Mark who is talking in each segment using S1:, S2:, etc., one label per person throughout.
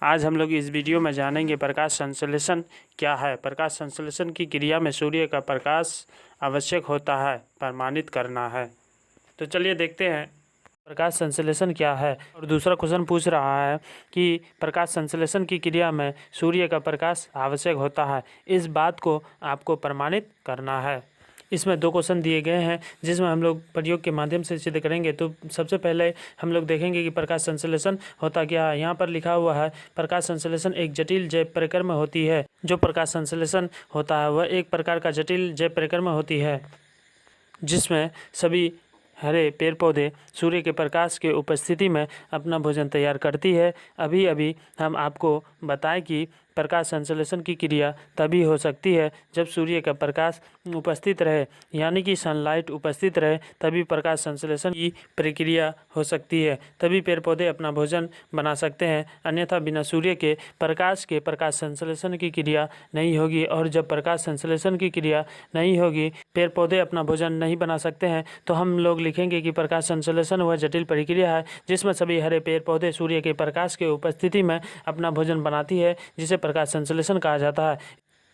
S1: आज हम लोग इस वीडियो में जानेंगे प्रकाश संश्लेषण क्या है। प्रकाश संश्लेषण की क्रिया में सूर्य का प्रकाश आवश्यक होता है, प्रमाणित करना है। तो चलिए देखते हैं प्रकाश संश्लेषण क्या है। और दूसरा क्वेश्चन पूछ रहा है कि प्रकाश संश्लेषण की क्रिया में सूर्य का प्रकाश आवश्यक होता है, इस बात को आपको प्रमाणित करना है। इसमें दो क्वेश्चन दिए गए हैं जिसमें हम लोग प्रयोग के माध्यम से सिद्ध करेंगे। तो सबसे पहले हम लोग देखेंगे कि प्रकाश संश्लेषण होता क्या है। यहाँ पर लिखा हुआ है प्रकाश संश्लेषण एक जटिल जैव प्रक्रिया होती है। जो प्रकाश संश्लेषण होता है वह एक प्रकार का जटिल जैव प्रक्रिया होती है जिसमें सभी हरे पेड़ पौधे सूर्य के प्रकाश के उपस्थिति में अपना भोजन तैयार करती है। अभी हम आपको बताएं कि प्रकाश संश्लेषण की क्रिया तभी हो सकती है जब सूर्य का प्रकाश उपस्थित रहे, यानी कि सनलाइट उपस्थित रहे, तभी प्रकाश संश्लेषण की प्रक्रिया हो सकती है। तभी पेड़ पौधे अपना भोजन बना सकते हैं, अन्यथा बिना सूर्य के प्रकाश संश्लेषण की क्रिया नहीं होगी। और जब प्रकाश संश्लेषण की क्रिया नहीं होगी, पेड़ पौधे अपना भोजन नहीं बना सकते हैं, तो हम लोग लिखेंगे कि प्रकाश संश्लेषण वह जटिल प्रक्रिया है जिसमें सभी हरे पेड़ पौधे सूर्य के प्रकाश के उपस्थिति में अपना भोजन बनाती है, जिसे प्रकाश संश्लेषण कहा जाता है।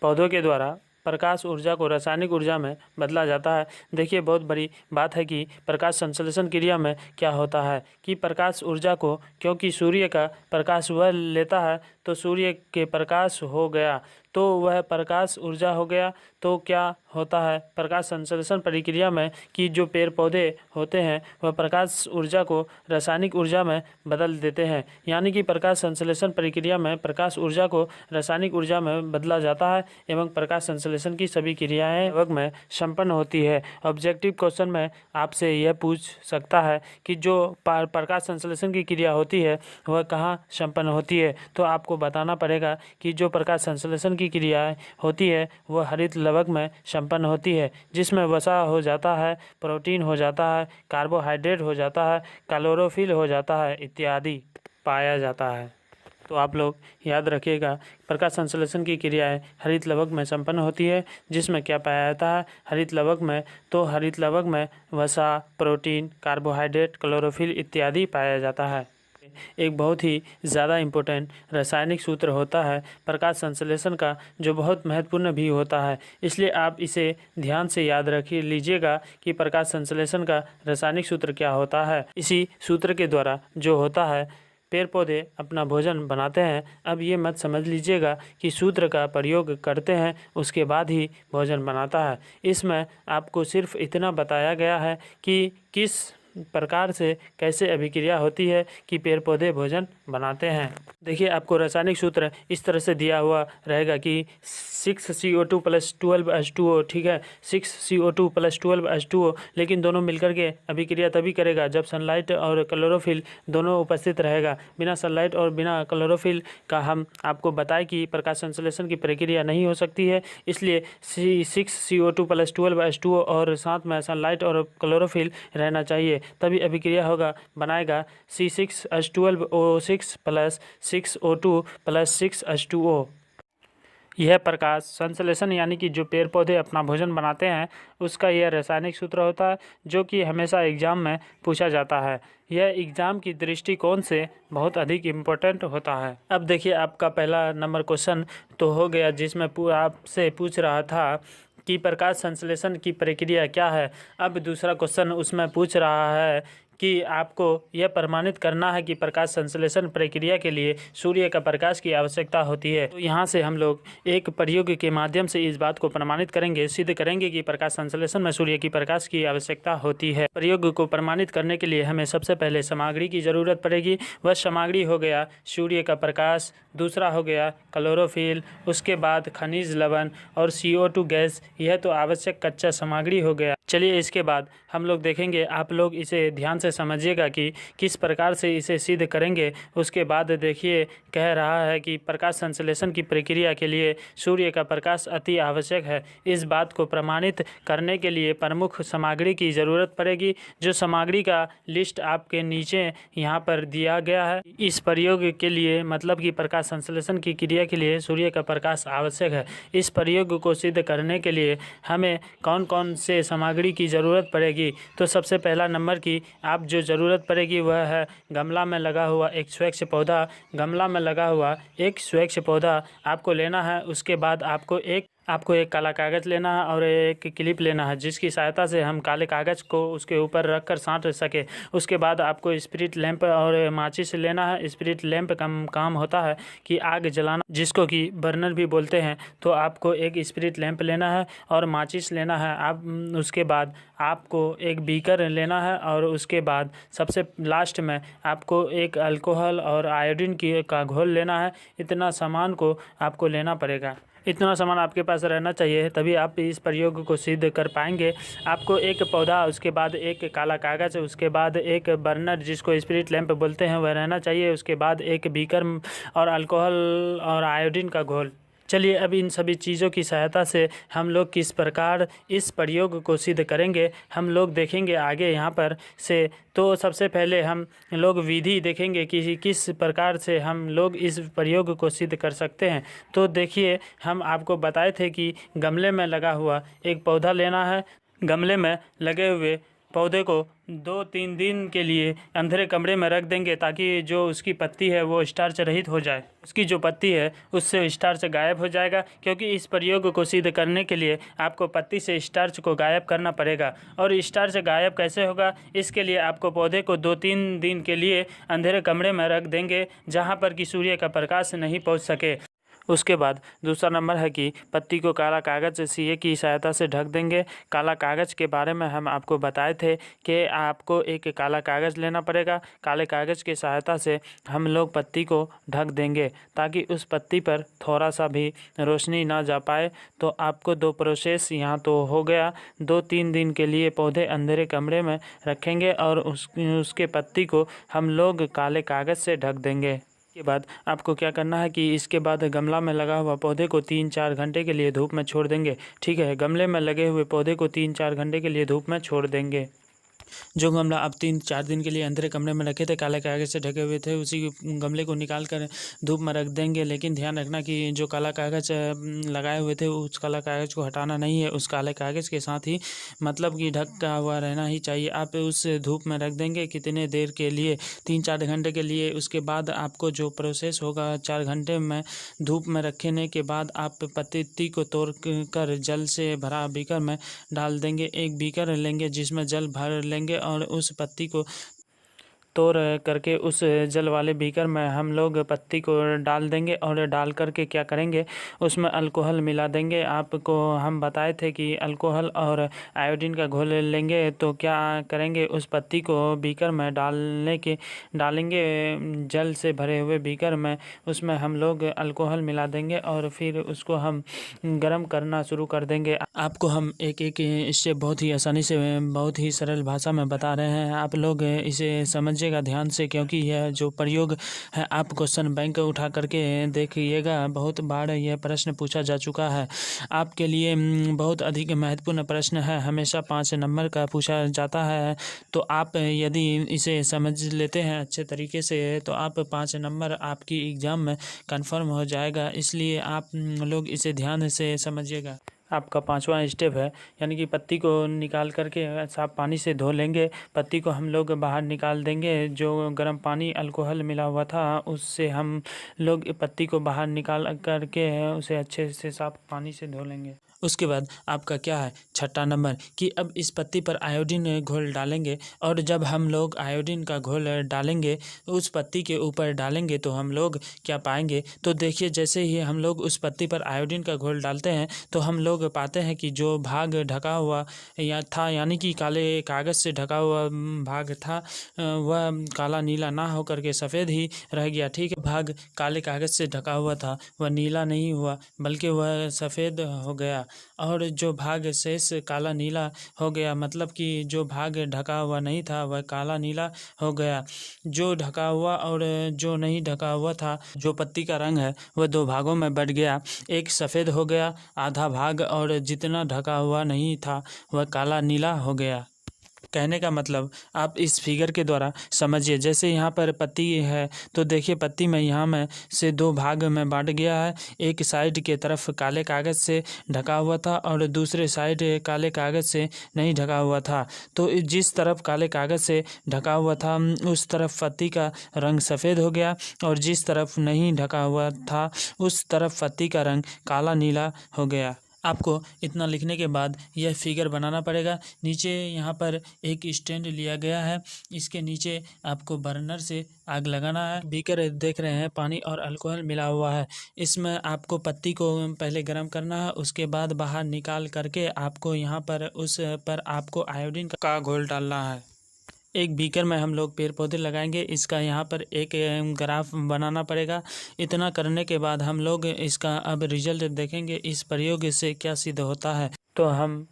S1: पौधों के द्वारा प्रकाश ऊर्जा को रासायनिक ऊर्जा में बदला जाता है। देखिए, बहुत बड़ी बात है कि प्रकाश संश्लेषण क्रिया में क्या होता है कि प्रकाश ऊर्जा को, क्योंकि सूर्य का प्रकाश वह लेता है तो सूर्य के प्रकाश हो गया, तो वह प्रकाश ऊर्जा हो गया। तो क्या होता है प्रकाश संश्लेषण प्रक्रिया में कि जो पेड़ पौधे होते हैं वह प्रकाश ऊर्जा को रासायनिक ऊर्जा में बदल देते हैं, यानी कि प्रकाश संश्लेषण प्रक्रिया में प्रकाश ऊर्जा को रासायनिक ऊर्जा में बदला जाता है एवं प्रकाश संश्लेषण की सभी क्रियाएं वक्त में संपन्न होती है। ऑब्जेक्टिव क्वेश्चन में आपसे यह पूछ सकता है कि जो प्रकाश संश्लेषण की क्रिया होती है वह कहाँ संपन्न होती है, तो आपको बताना पड़ेगा कि जो प्रकाश संश्लेषण की क्रियाएं होती है वह हरित लवक में संपन्न होती है, जिसमें वसा हो जाता है, प्रोटीन हो जाता है, कार्बोहाइड्रेट हो जाता है, क्लोरोफिल हो जाता है इत्यादि पाया जाता है। तो आप लोग याद रखिएगा, प्रकाश संश्लेषण की क्रियाएं हरित लवक में संपन्न होती है, जिसमें क्या पाया जाता है हरित लवक में, तो हरित लवक में वसा, प्रोटीन, कार्बोहाइड्रेट, क्लोरोफिल इत्यादि पाया जाता है। एक बहुत ही ज़्यादा इम्पोर्टेंट रासायनिक सूत्र होता है प्रकाश संश्लेषण का, जो बहुत महत्वपूर्ण भी होता है, इसलिए आप इसे ध्यान से याद रख लीजिएगा कि प्रकाश संश्लेषण का रासायनिक सूत्र क्या होता है। इसी सूत्र के द्वारा जो होता है पेड़ पौधे अपना भोजन बनाते हैं। अब ये मत समझ लीजिएगा कि सूत्र का प्रयोग करते हैं उसके बाद ही भोजन बनाता है। इसमें आपको सिर्फ इतना बताया गया है कि किस प्रकार से कैसे अभिक्रिया होती है कि पेड़ पौधे भोजन बनाते हैं। देखिए, आपको रासायनिक सूत्र इस तरह से दिया हुआ रहेगा कि 6CO2 + 12H2O, ठीक है, 6CO2 + 12H2O, लेकिन दोनों मिलकर के अभिक्रिया तभी करेगा जब सनलाइट और क्लोरोफिल दोनों उपस्थित रहेगा। बिना सनलाइट और बिना क्लोरोफिल का हम आपको बताएं कि प्रकाश संश्लेषण की प्रक्रिया नहीं हो सकती है, इसलिए 6CO2 + 12H2O और साथ में सनलाइट और क्लोरोफिल रहना चाहिए, तभी अभिक्रिया होगा, बनाएगा C6H12O6 + 6O2 + 6H2O। यह प्रकाश संश्लेषण यानी कि जो पेड़ पौधे अपना भोजन बनाते हैं उसका यह रासायनिक सूत्र होता है, जो कि हमेशा एग्जाम में पूछा जाता है। यह एग्जाम की दृष्टिकोण से बहुत अधिक इम्पोर्टेंट होता है। अब देखिए, आपका पहला नंबर क्वेश्चन तो हो गया जिसमें आपसे पूछ रहा था कि प्रकाश संश्लेषण की प्रक्रिया क्या है। अब दूसरा क्वेश्चन उसमें पूछ रहा है कि आपको यह प्रमाणित करना है कि प्रकाश संश्लेषण प्रक्रिया के लिए सूर्य का प्रकाश की आवश्यकता होती है। तो यहाँ से हम लोग एक प्रयोग के माध्यम से इस बात को प्रमाणित करेंगे, सिद्ध करेंगे कि प्रकाश संश्लेषण में सूर्य की प्रकाश की आवश्यकता होती है। प्रयोग को प्रमाणित करने के लिए हमें सबसे पहले सामग्री की जरूरत पड़ेगी। वह सामग्री हो गया सूर्य का प्रकाश, दूसरा हो गया क्लोरोफिल, उसके बाद खनिज लवण और CO2 गैस। यह तो आवश्यक कच्चा सामग्री हो गया। चलिए, इसके बाद हम लोग देखेंगे, आप लोग इसे ध्यान से समझिएगा कि किस प्रकार से इसे सिद्ध करेंगे। उसके बाद देखिए, कह रहा है कि प्रकाश संश्लेषण की प्रक्रिया के लिए सूर्य का प्रकाश अति आवश्यक है। इस बात को प्रमाणित करने के लिए प्रमुख सामग्री की ज़रूरत पड़ेगी, जो सामग्री का लिस्ट आपके नीचे यहाँ पर दिया गया है। इस प्रयोग के लिए मतलब कि प्रकाश संश्लेषण की क्रिया के लिए सूर्य का प्रकाश आवश्यक है। इस प्रयोग को सिद्ध करने के लिए हमें कौन कौन से सामग्री सामग्री की ज़रूरत पड़ेगी। तो सबसे पहला नंबर की आप जो ज़रूरत पड़ेगी वह है गमला में लगा हुआ एक स्वच्छ पौधा। गमला में लगा हुआ एक स्वच्छ पौधा आपको लेना है। उसके बाद आपको एक काला कागज़ लेना है और एक क्लिप लेना है, जिसकी सहायता से हम काले कागज़ को उसके ऊपर रख कर साँट सके। उसके बाद आपको स्पिरिट लैंप और माचिस लेना है। स्पिरिट लैंप का काम होता है कि आग जलाना, जिसको कि बर्नर भी बोलते हैं। तो आपको एक स्पिरिट लैंप लेना है और माचिस लेना है। उसके बाद आपको एक बीकर लेना है और उसके बाद सबसे लास्ट में आपको एक अल्कोहल और आयोडीन का घोल लेना है। इतना सामान को आपको लेना पड़ेगा। इतना सामान आपके पास रहना चाहिए, तभी आप इस प्रयोग को सिद्ध कर पाएंगे। आपको एक पौधा, उसके बाद एक काला कागज़, उसके बाद एक बर्नर जिसको स्पिरिट लैंप बोलते हैं वह रहना चाहिए। उसके बाद एक बीकर और अल्कोहल और आयोडीन का घोल। चलिए अब इन सभी चीज़ों की सहायता से हम लोग किस प्रकार इस प्रयोग को सिद्ध करेंगे हम लोग देखेंगे आगे यहाँ पर से। तो सबसे पहले हम लोग विधि देखेंगे कि किस प्रकार से हम लोग इस प्रयोग को सिद्ध कर सकते हैं। तो देखिए, हम आपको बताए थे कि गमले में लगा हुआ एक पौधा लेना है। गमले में लगे हुए पौधे को 2-3 दिन के लिए अंधेरे कमरे में रख देंगे, ताकि जो उसकी पत्ती है वो स्टार्च रहित हो जाए। उसकी जो पत्ती है उससे स्टार्च गायब हो जाएगा, क्योंकि इस प्रयोग को सिद्ध करने के लिए आपको पत्ती से स्टार्च को गायब करना पड़ेगा। और स्टार्च गायब कैसे होगा, इसके लिए आपको पौधे को 2-3 दिन के लिए अंधेरे कमरे में रख देंगे, जहाँ पर कि सूर्य का प्रकाश नहीं पहुँच सके। उसके बाद दूसरा नंबर है कि पत्ती को काला कागज़ सिए की सहायता से ढक देंगे। काला कागज़ के बारे में हम आपको बताए थे कि आपको एक काला कागज़ लेना पड़ेगा। काले कागज़ की सहायता से हम लोग पत्ती को ढक देंगे, ताकि उस पत्ती पर थोड़ा सा भी रोशनी ना जा पाए। तो आपको 2 प्रोसेस यहाँ तो हो गया। 2-3 दिन के लिए पौधे अंधेरे कमरे में रखेंगे और उसके पत्ती को हम लोग काले कागज़ से ढक देंगे। के बाद आपको क्या करना है कि इसके बाद गमला में लगा हुआ पौधे को 3-4 घंटे के लिए धूप में छोड़ देंगे। ठीक है, गमले में लगे हुए पौधे को 3-4 घंटे के लिए धूप में छोड़ देंगे। जो गमला आप 3-4 दिन के लिए अंधेरे कमरे में रखे थे, काले कागज़ से ढके हुए थे, उसी गमले को निकाल कर धूप में रख देंगे। लेकिन ध्यान रखना कि जो काला कागज़ लगाए हुए थे उस काला कागज़ को हटाना नहीं है। उस काले कागज़ के साथ ही मतलब कि ढका हुआ रहना ही चाहिए। आप उस धूप में रख देंगे कितने देर के लिए, 3-4 घंटे के लिए। उसके बाद आपको जो प्रोसेस होगा, 4 घंटे में धूप में रखने के बाद आप पत्ती को तोड़ कर जल से भरा बीकर में डाल देंगे। एक बीकर लेंगे जिसमें जल भर लेंगे और उस पत्ती को तोड़ करके उस जल वाले बीकर में हम लोग पत्ती को डाल देंगे और डाल करके क्या करेंगे, उसमें अल्कोहल मिला देंगे। आपको हम बताए थे कि अल्कोहल और आयोडीन का घोल लेंगे। तो क्या करेंगे, उस पत्ती को बीकर में डालेंगे जल से भरे हुए बीकर में। उसमें हम लोग अल्कोहल मिला देंगे और फिर उसको हम गर्म करना शुरू कर देंगे। आपको हम एक इससे बहुत ही आसानी से, बहुत ही सरल भाषा में बता रहे हैं। आप लोग इसे समझिएगा ध्यान से, क्योंकि यह जो प्रयोग है आप क्वेश्चन बैंक उठा करके देखिएगा। बहुत बार यह प्रश्न पूछा जा चुका है। आपके लिए बहुत अधिक महत्वपूर्ण प्रश्न है, हमेशा 5 नंबर का पूछा जाता है। तो आप यदि इसे समझ लेते हैं अच्छे तरीके से तो आप 5 नंबर आपकी एग्ज़ाम में कंफर्म हो जाएगा। इसलिए आप लोग इसे ध्यान से समझिएगा। आपका 5वां स्टेप है, यानी कि पत्ती को निकाल करके साफ पानी से धो लेंगे। पत्ती को हम लोग बाहर निकाल देंगे। जो गर्म पानी अल्कोहल मिला हुआ था उससे हम लोग पत्ती को बाहर निकाल करके उसे अच्छे से साफ पानी से धो लेंगे। उसके बाद आपका क्या है, 6ठा नंबर कि अब इस पत्ती पर आयोडीन घोल डालेंगे। और जब हम लोग आयोडीन का घोल डालेंगे, उस पत्ती के ऊपर डालेंगे, तो हम लोग क्या पाएंगे, तो देखिए जैसे ही हम लोग उस पत्ती पर आयोडीन का घोल डालते हैं तो हम लोग पाते हैं कि जो भाग ढका हुआ था, यानी कि काले कागज़ से ढका हुआ भाग था, वह काला नीला ना हो करके सफ़ेद ही रह गया। ठीक है, भाग काले कागज़ से ढका हुआ था वह नीला नहीं हुआ, बल्कि वह सफ़ेद हो गया। और जो भाग शेष काला नीला हो गया, मतलब कि जो भाग ढका हुआ नहीं था वह काला नीला हो गया। जो ढका हुआ और जो नहीं ढका हुआ था, जो पत्ती का रंग है वह 2 भागों में बट गया। एक सफ़ेद हो गया आधा भाग, और जितना ढका हुआ नहीं था वह काला नीला हो गया। कहने का मतलब आप इस फिगर के द्वारा समझिए। जैसे यहाँ पर पत्ती है तो देखिए पत्ती में यहाँ में से दो भाग में बांट गया है। एक साइड के तरफ काले कागज़ से ढका हुआ था और दूसरे साइड काले कागज़ से नहीं ढका हुआ था। तो जिस तरफ काले कागज़ से ढका हुआ था उस तरफ पत्ती का रंग सफ़ेद हो गया और जिस तरफ नहीं ढका हुआ था उस तरफ पत्ती का रंग काला नीला हो गया। आपको इतना लिखने के बाद यह फिगर बनाना पड़ेगा। नीचे यहाँ पर एक स्टैंड लिया गया है, इसके नीचे आपको बर्नर से आग लगाना है। बीकर देख रहे हैं पानी और अल्कोहल मिला हुआ है। इसमें आपको पत्ती को पहले गर्म करना है, उसके बाद बाहर निकाल करके आपको यहाँ पर उस पर आपको आयोडीन का घोल डालना है। एक बीकर में हम लोग पेड़ पौधे लगाएंगे, इसका यहाँ पर एक ग्राफ बनाना पड़ेगा। इतना करने के बाद हम लोग इसका अब रिजल्ट देखेंगे, इस प्रयोग से क्या सिद्ध होता है। तो हम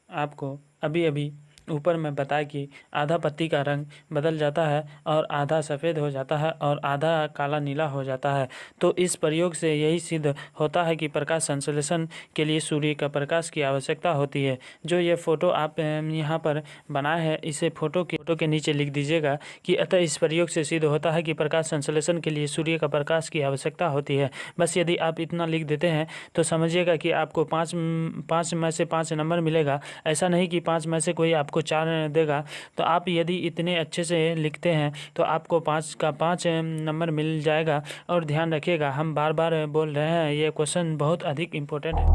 S1: आपको अभी ऊपर में बताया कि आधा पत्ती का रंग बदल जाता है और आधा सफ़ेद हो जाता है और आधा काला नीला हो जाता है। तो इस प्रयोग से यही सिद्ध होता है कि प्रकाश संश्लेषण के लिए सूर्य का प्रकाश की आवश्यकता होती है। जो ये फ़ोटो आप यहाँ पर बनाए हैं, इसे फ़ोटो के नीचे लिख दीजिएगा कि अतः इस प्रयोग से सिद्ध होता है कि प्रकाश संश्लेषण के लिए सूर्य का प्रकाश की आवश्यकता होती है। बस यदि आप इतना लिख देते हैं तो समझिएगा कि आपको पाँच में से 5 नंबर मिलेगा। ऐसा नहीं कि 5 में से कोई आपको 4 देगा। तो आप यदि इतने अच्छे से लिखते हैं तो आपको 5 का 5 नंबर मिल जाएगा। और ध्यान रखिएगा, हम बार बार बोल रहे हैं, ये क्वेश्चन बहुत अधिक इम्पोर्टेंट है।